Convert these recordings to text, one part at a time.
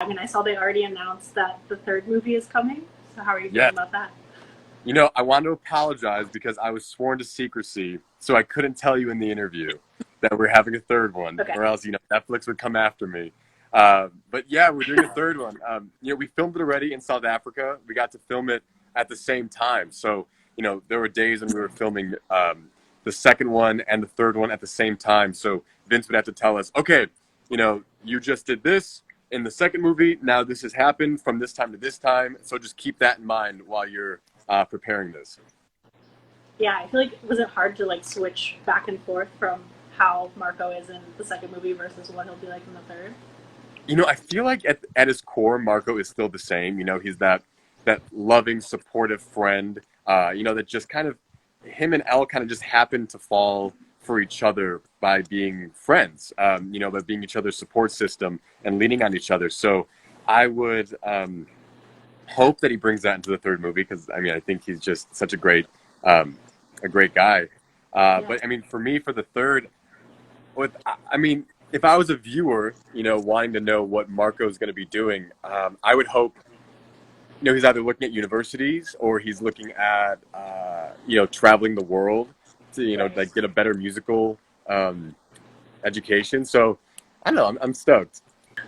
I mean, I saw they already announced that the third movie is coming. So how are you feeling Yes. about that? I want to apologize because I was sworn to secrecy, so I couldn't tell you in the interview that we're having a third one, Okay. or else, Netflix would come after me. But yeah, we're doing a third one. We filmed it already in South Africa. We got to film it at the same time. So, there were days when we were filming the second one and the third one at the same time. So Vince would have to tell us, okay, you just did this in the second movie. Now this has happened from this time to this time. So just keep that in mind while you're preparing this. Yeah, I feel like was it hard to like switch back and forth from how Marco is in the second movie versus what he'll be like in the third? I feel like at his core, Marco is still the same. He's that loving, supportive friend. That just kind of him and Elle kind of just happen to fall for each other by being friends. By being each other's support system and leaning on each other. So I would hope that he brings that into the third movie because I think he's just such um, a great guy. Yeah. But for me, for the third, with if I was a viewer, wanting to know what Marco is going to be doing, I would hope, he's either looking at universities or he's looking at, traveling the world to, Right. like get a better musical education. So I don't know. I'm stoked.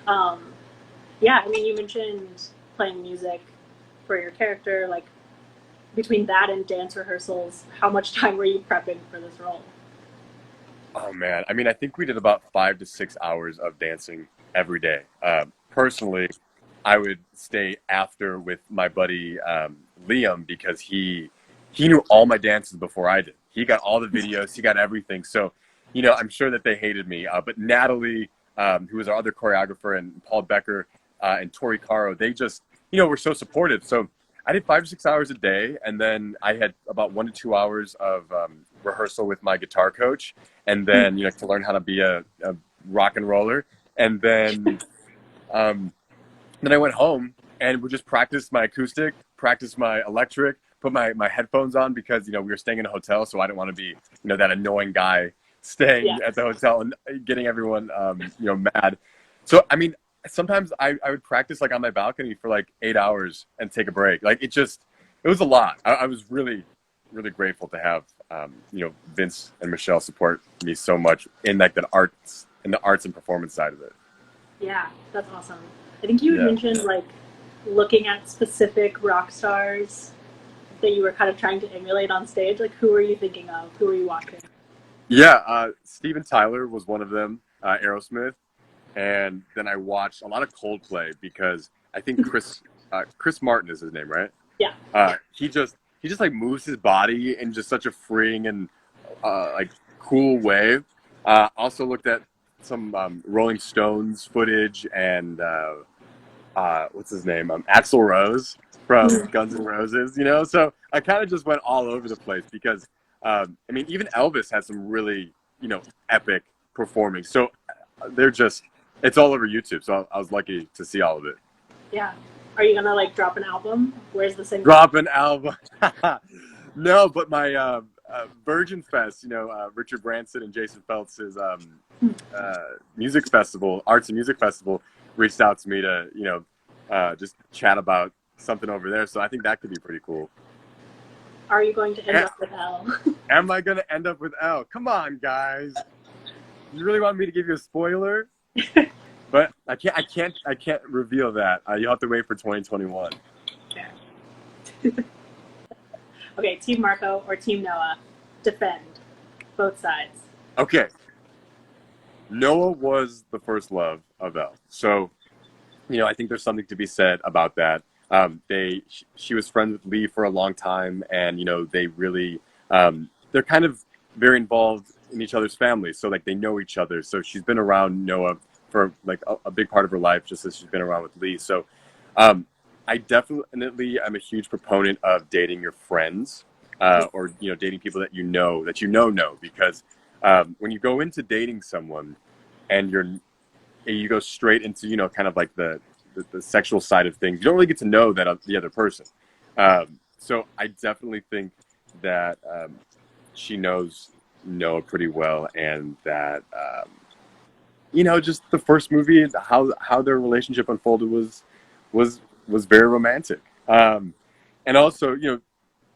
Um, yeah, I mean, you mentioned playing music for your character. Like between that and dance rehearsals, how much time were you prepping for this role? Oh man, I think we did about 5 to 6 hours of dancing every day. Personally, I would stay after with my buddy Liam because he knew all my dances before I did. He got all the videos, he got everything. So, I'm sure that they hated me. But Natalie, who was our other choreographer, and Paul Becker and Tori Caro, they just were so supportive. So I did 5 to 6 hours a day, and then I had about 1 to 2 hours of rehearsal with my guitar coach, and then to learn how to be a rock and roller, and um, then I went home and would just practice my acoustic, practice my electric, put my headphones on because we were staying in a hotel, so I didn't want to be that annoying guy Yeah. staying at the hotel and getting everyone mad. So sometimes I would practice like on my balcony for like 8 hours and take a break. Like it was a lot. I was really really grateful to have Vince and Michelle support me so much in like the arts and performance side of it. Yeah, that's awesome. I think you had Yeah. mentioned like looking at specific rock stars that you were kind of trying to emulate on stage. Like, who were you thinking of? Who were you watching? Yeah, Steven Tyler was one of them, Aerosmith, and then I watched a lot of Coldplay because I think Chris Martin is his name, right? Yeah. He just like moves his body in just such a freeing and like cool way. Also looked at some Rolling Stones footage and what's his name? Axl Rose from Guns N' Roses. So I kind of just went all over the place because even Elvis has some really epic performing. So they're just it's all over YouTube. So I was lucky to see all of it. Yeah. Are you gonna like drop an album? Where's the single? Drop an album. No, but my Virgin Fest, Richard Branson and Jason Phelps's music festival, arts and music festival, reached out to me to, just chat about something over there. So I think that could be pretty cool. Are you going to end up with Elle? Am I going to end up with Elle? Come on, guys. You really want me to give you a spoiler? But I can't reveal that. You'll have to wait for 2021. Okay, Team Marco or Team Noah? Defend both sides. Okay. Noah was the first love of Elle. So, I think there's something to be said about that. She was friends with Lee for a long time, and they really, they're kind of very involved in each other's families. So like they know each other. So she's been around Noah for like a big part of her life, just as she's been around with Lee. So, um, I definitely am a huge proponent of dating your friends, or dating people that you know because when you go into dating someone and you go straight into kind of like the sexual side of things, you don't really get to know the other person. So I definitely think that she knows Noah pretty well, and that just the first movie, how their relationship unfolded was was very romantic. And also,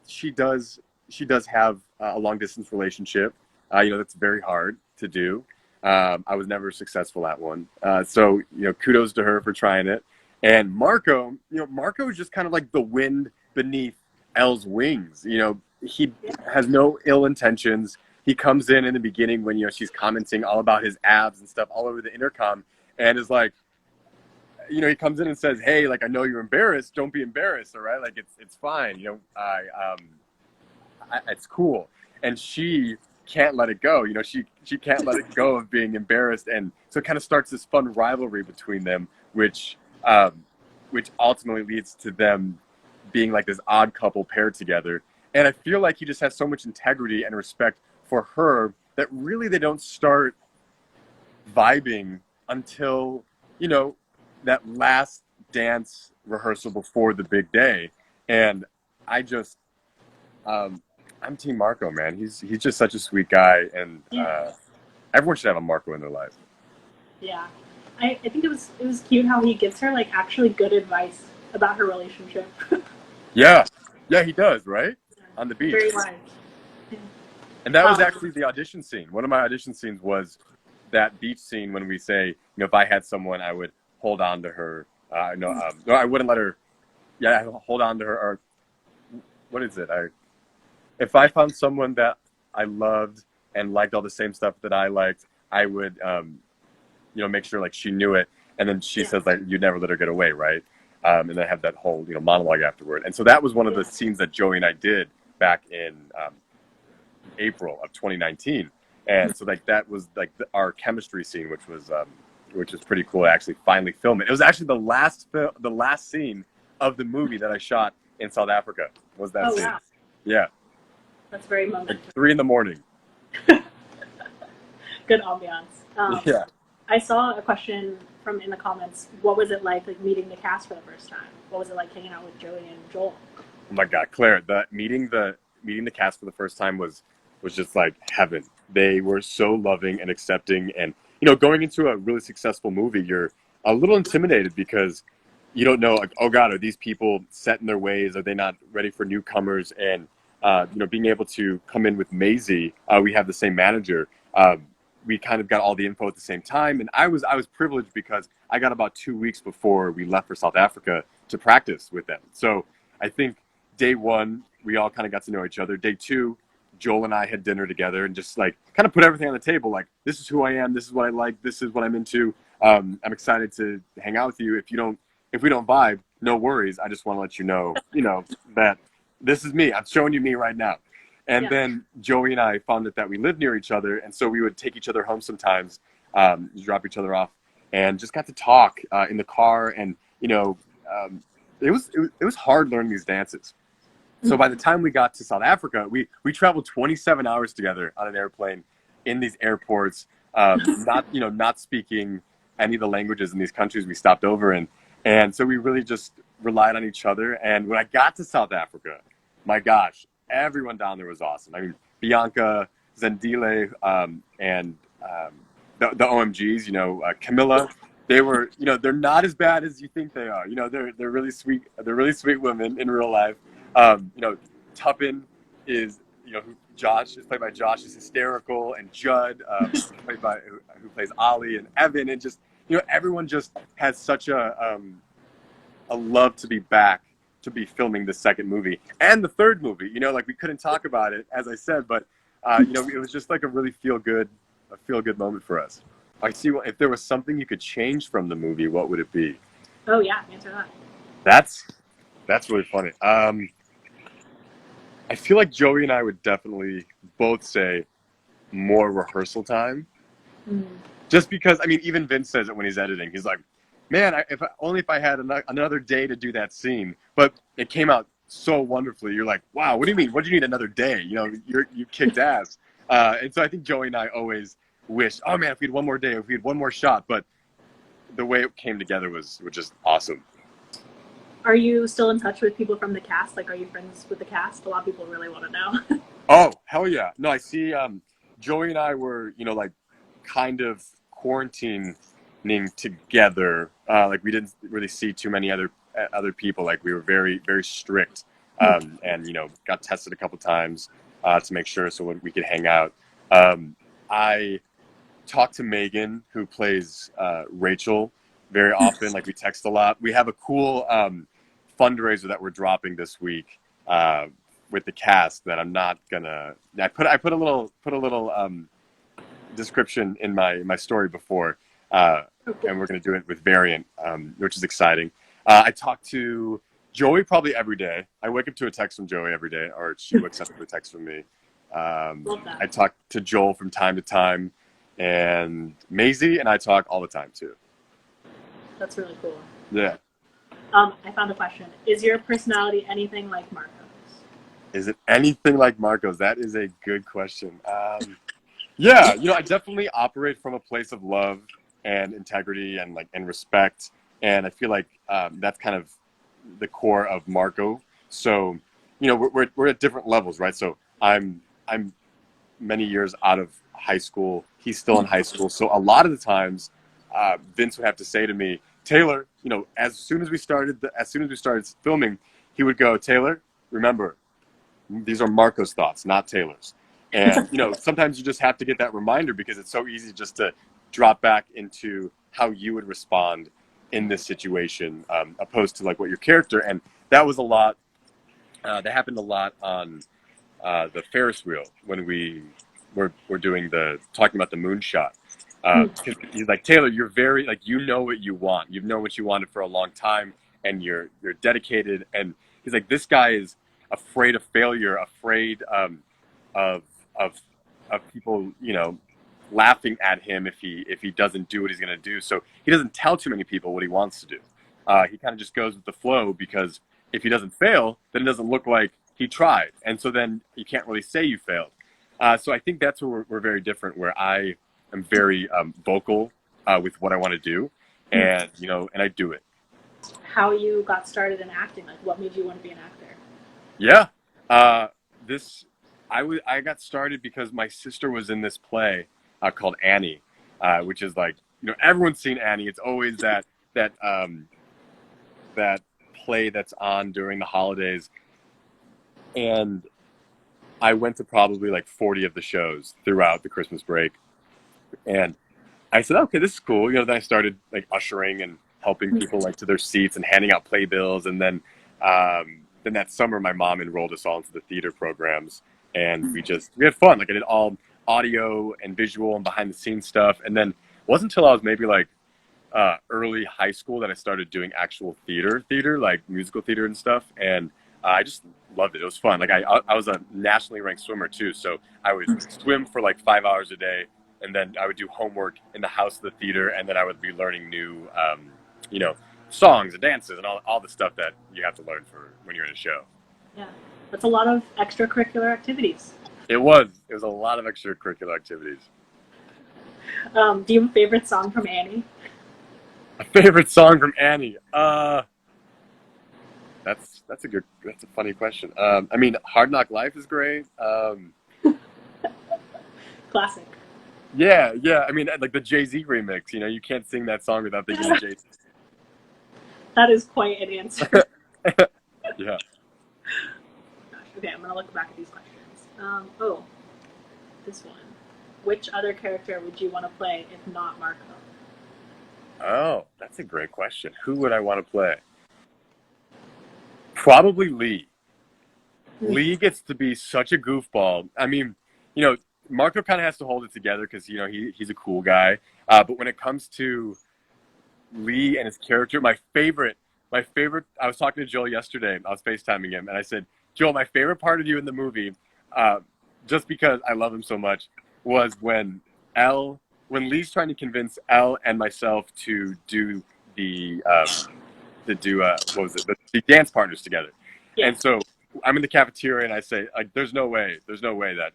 she does she does have a long distance relationship. That's very hard to do. I was never successful at one. So kudos to her for trying it. And Marco is just kind of like the wind beneath Elle's wings. He has no ill intentions. He comes in the beginning when she's commenting all about his abs and stuff all over the intercom, and is like, he comes in and says, "Hey, like I know you're embarrassed. Don't be embarrassed, all right? Like it's fine. It's cool." And she can't let it go. She can't let it go of being embarrassed, and so it kind of starts this fun rivalry between them, which ultimately leads to them being like this odd couple paired together. And I feel like he just has so much integrity and respect for her that really they don't start vibing until that last dance rehearsal before the big day. And I just I'm Team Marco, man. He's just such a sweet guy, and everyone should have a Marco in their life. Yeah. I think it was cute how he gives her like actually good advice about her relationship. Yeah, yeah, he does, right? On the beach. Very wise. And that was actually the audition scene. One of my audition scenes was that beach scene when we say, if I had someone, I would hold on to her. No, I wouldn't let her. Yeah, hold on to her. Or what is it? If I found someone that I loved and liked all the same stuff that I liked, I would, make sure like she knew it. And then she says like, you'd never let her get away, right? And then have that whole monologue afterward. And so that was one of the scenes that Joey and I did back in April of 2019. And so like that was like our chemistry scene, which was pretty cool to actually finally film it. It was actually the last scene of the movie that I shot in South Africa was that scene. Wow. Yeah. That's very momentous. Like 3 a.m. Good ambiance. Yeah. I saw a question from in the comments. What was it like meeting the cast for the first time? What was it like hanging out with Joey and Joel? Oh my God, Claire! Meeting the cast for the first time was just like heaven. They were so loving and accepting, and going into a really successful movie, you're a little intimidated because you don't know, like, oh God, are these people set in their ways? Are they not ready for newcomers? And being able to come in with Maisie, we have the same manager. We kind of got all the info at the same time, and I was privileged because I got about 2 weeks before we left for South Africa to practice with them. So I think day one we all kind of got to know each other. Day two, Joel and I had dinner together and just like kind of put everything on the table. Like, this is who I am. This is what I like. This is what I'm into. I'm excited to hang out with you. If we don't vibe, no worries. I just want to let you know, that this is me. I'm showing you me right now. And then Joey and I found that we lived near each other, and so we would take each other home sometimes, drop each other off, and just got to talk in the car. And it was hard learning these dances. So by the time we got to South Africa, we traveled 27 hours together on an airplane in these airports, not speaking any of the languages in these countries we stopped over in. And so we really just relied on each other. And when I got to South Africa, my gosh, everyone down there was awesome. I mean, Bianca, Zendile, and the OMGs, Camilla, they were, they're not as bad as you think they are. They're really sweet. They're really sweet women in real life. Tuppen is, Josh is played by Josh, is hysterical, and Judd, played by who plays Ollie, and Evan, and just everyone just has such a love to be back, to be filming the second movie and the third movie. Like, we couldn't talk about it, as I said, but it was just like a really feel good moment for us. I see. If there was something you could change from the movie, what would it be? Oh yeah, answer that. That's really funny. I feel like Joey and I would definitely both say more rehearsal time. Just because, I mean, even Vince says it when he's editing. He's like, man, if I had another day to do that scene. But it came out so wonderfully. You're like, wow, what do you mean? What do you need another day? You kicked ass. And so I think Joey and I always wish, oh man, if we had one more day, if we had one more shot. But the way it came together was just awesome. Are you still in touch with people from the cast? Like, are you friends with the cast? A lot of people really want to know. Oh, hell yeah. No, I see. Joey and I were, like, kind of quarantining together, like we didn't really see too many other people. Like we were very, very strict, and got tested a couple times to make sure so we could hang out. I talked to Megan, who plays Rachel, very often. Like we text a lot. We have a cool fundraiser that we're dropping this week with the cast that I'm not gonna. I put a little description in my story before, and we're gonna do it with Variant, which is exciting. I talk to Joey probably every day. I wake up to a text from Joey every day, or she wakes up to a text from me. I talk to Joel from time to time, and Maisie and I talk all the time too. That's really cool. Yeah. I found a question. Is your personality anything like Marco's? Is it anything like Marco's? That is a good question. Yeah, I definitely operate from a place of love and integrity and respect, and I feel like that's kind of the core of Marco. So, we're at different levels, right? So I'm many years out of high school. He's still in high school. So a lot of the times, Vince would have to say to me, Taylor, as soon as we started filming, he would go, Taylor, remember, these are Marco's thoughts, not Taylor's. And, sometimes you just have to get that reminder because it's so easy just to drop back into how you would respond in this situation, opposed to like what your character. And that was a lot, that happened a lot on the Ferris wheel when we were talking about the moonshot. He's like, Taylor, you're very, like, what you want. You've known what you wanted for a long time, and you're dedicated. And he's like, this guy is afraid of failure, afraid of people, laughing at him if he doesn't do what he's going to do. So he doesn't tell too many people what he wants to do. He kind of just goes with the flow, because if he doesn't fail, then it doesn't look like he tried. And so then you can't really say you failed. So I think that's where we're very different, where I am very vocal with what I want to do, and and I do it. How you got started in acting? Like, what made you want to be an actor? Yeah, I got started because my sister was in this play called Annie, which is like everyone's seen Annie. It's always that play that's on during the holidays, and I went to probably like 40 of the shows throughout the Christmas break. And I said, okay, this is cool. Then I started like ushering and helping people like to their seats and handing out playbills. And then that summer, my mom enrolled us all into the theater programs, and we had fun. Like I did all audio and visual and behind the scenes stuff. And then it wasn't until I was maybe like early high school that I started doing actual theater, like musical theater and stuff. And I just loved it. It was fun. Like I was a nationally ranked swimmer too. So I would swim for like 5 hours a day. And then I would do homework in the house of the theater, and then I would be learning new, songs and dances and all the stuff that you have to learn for when you're in a show. Yeah, that's a lot of extracurricular activities. It was a lot of extracurricular activities. Do you have a favorite song from Annie? A favorite song from Annie? That's a funny question. I mean, Hard Knock Life is great. Classic. Yeah. I mean, like the Jay-Z remix. You can't sing that song without thinking of Jay-Z. That is quite an answer. Yeah. Okay, I'm gonna look back at these questions. This one. Which other character would you want to play if not Marco? Oh, that's a great question. Who would I want to play? Probably Lee. Lee gets to be such a goofball. I mean, Marco kind of has to hold it together because, he's a cool guy. But when it comes to Lee and his character, my favorite, I was talking to Joel yesterday. I was FaceTiming him, and I said, Joel, my favorite part of you in the movie, just because I love him so much, was when Lee's trying to convince Elle and myself to do the dance partners together. Yeah. And so I'm in the cafeteria and I say, like, there's no way that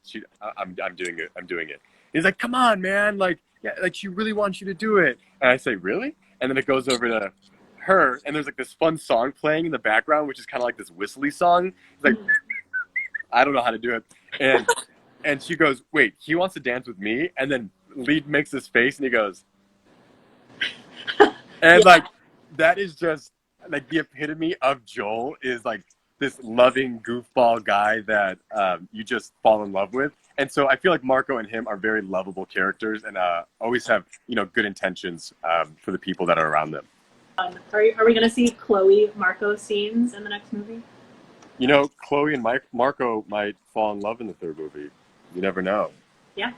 I'm doing it. He's like, come on, man. Like, yeah, like she really wants you to do it. And I say, really? And then it goes over to her, and there's like this fun song playing in the background, which is kind of like this whistly song. It's like, I don't know how to do it. And she goes, wait, he wants to dance with me? And then Lee makes this face and he goes, And Yeah. like that is just like the epitome of Joel is like this loving goofball guy that you just fall in love with. And so I feel like Marco and him are very lovable characters and always have good intentions for the people that are around them. Are we going to see Chloe Marco scenes in the next movie? Chloe and Marco might fall in love in the third movie. You never know. Yeah.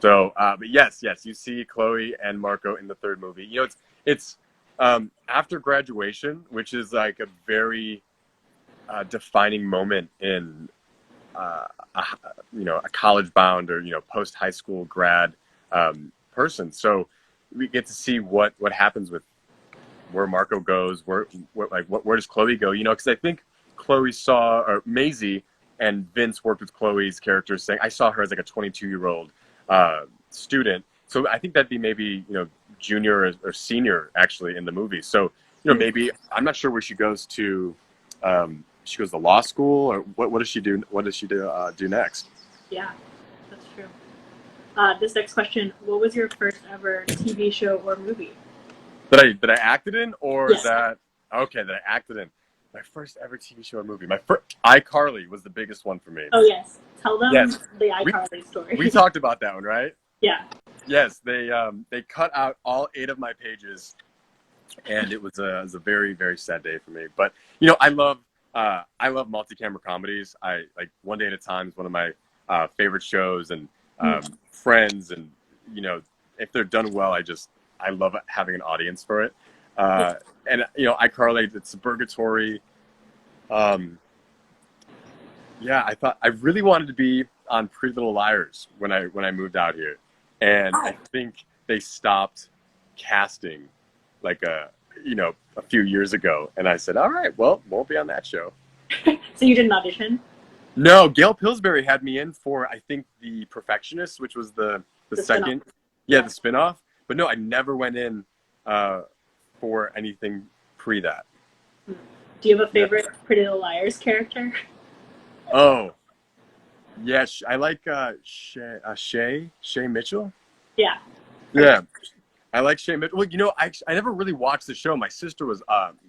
So, but yes, you see Chloe and Marco in the third movie. It's after graduation, which is like a very defining moment in a, a college bound or post high school grad person. So we get to see what happens with where Marco goes, where does Chloe go? Because I think Chloe saw or Maisie and Vince worked with Chloe's character, saying I saw her as like a 22-year-old student. So I think that'd be maybe junior or senior actually in the movie. So maybe I'm not sure where she goes to. She goes to law school, or what does she do? What does she do next? Yeah, that's true. This next question: what was your first ever TV show or movie? That I acted in, or Yes. that I acted in. My first ever TV show or movie. My first iCarly was the biggest one for me. Oh yes, tell them Yes, the we iCarly story. we talked about that one, right? Yeah. Yes, they cut out all 8 of my pages, and it was a very very sad day for me. But I love multi-camera comedies. I like One Day at a Time is one of my favorite shows, and Friends, and if they're done well, I love having an audience for it. And iCarly, it's Suburgatory. Yeah, I really wanted to be on Pretty Little Liars when I moved out here, and I think they stopped casting like a few years ago, and I said, all right, well, won't be on that show. So you did an audition? No, Gail Pillsbury had me in for I think The Perfectionist, which was the second, spin-off. yeah, the spinoff. But no, I never went in for anything pre that. Do you have a favorite Pretty Little Liars character? Oh, yes, I like Shay Mitchell. Yeah. Yeah, I like Shay Mitchell. Well, I never really watched the show. My sister was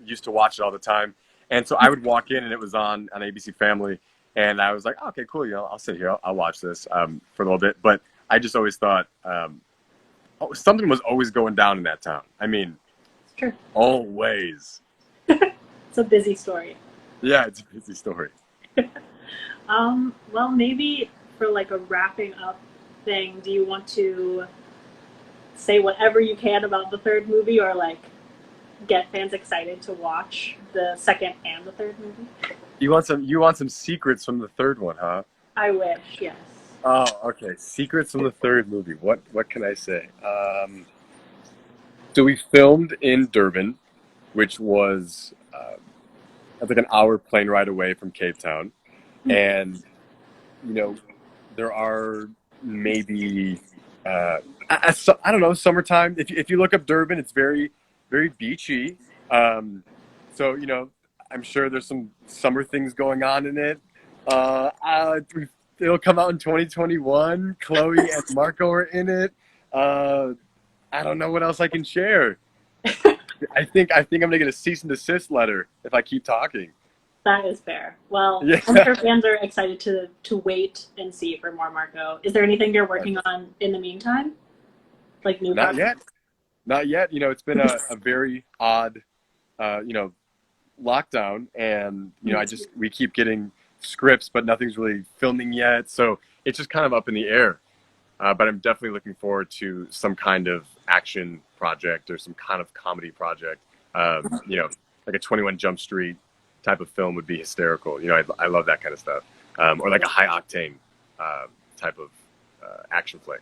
used to watch it all the time, and so I would walk in and it was on ABC Family, and I was like, okay, cool. I'll sit here. I'll watch this for a little bit. But I just always thought something was always going down in that town. I mean, Sure. always. It's a busy story. Yeah, it's a busy story. Well, maybe for like a wrapping up thing, do you want to say whatever you can about the third movie, or like get fans excited to watch the second and the third movie? You want some secrets from the third one, huh? I wish, yes. Oh, okay. Secrets from the third movie. What can I say? So we filmed in Durban, which was like an hour plane ride away from Cape Town, and there are maybe I don't know, summertime. If you look up Durban, it's very very beachy. So I'm sure there's some summer things going on in it. It'll come out in 2021. Chloe and Marco are in it. I don't know what else I can share. I think I'm gonna get a cease and desist letter if I keep talking. That is fair. Well, Yeah. I'm sure fans are excited to wait and see for more Marco. Is there anything you're working on in the meantime? Like new Not projects? yet. Not yet. It's been a very odd, lockdown, and we keep getting scripts, but nothing's really filming yet. So it's just kind of up in the air. But I'm definitely looking forward to some kind of action project or some kind of comedy project. Like a 21 Jump Street type of film would be hysterical. I love that kind of stuff. Or like a high octane type of action flick.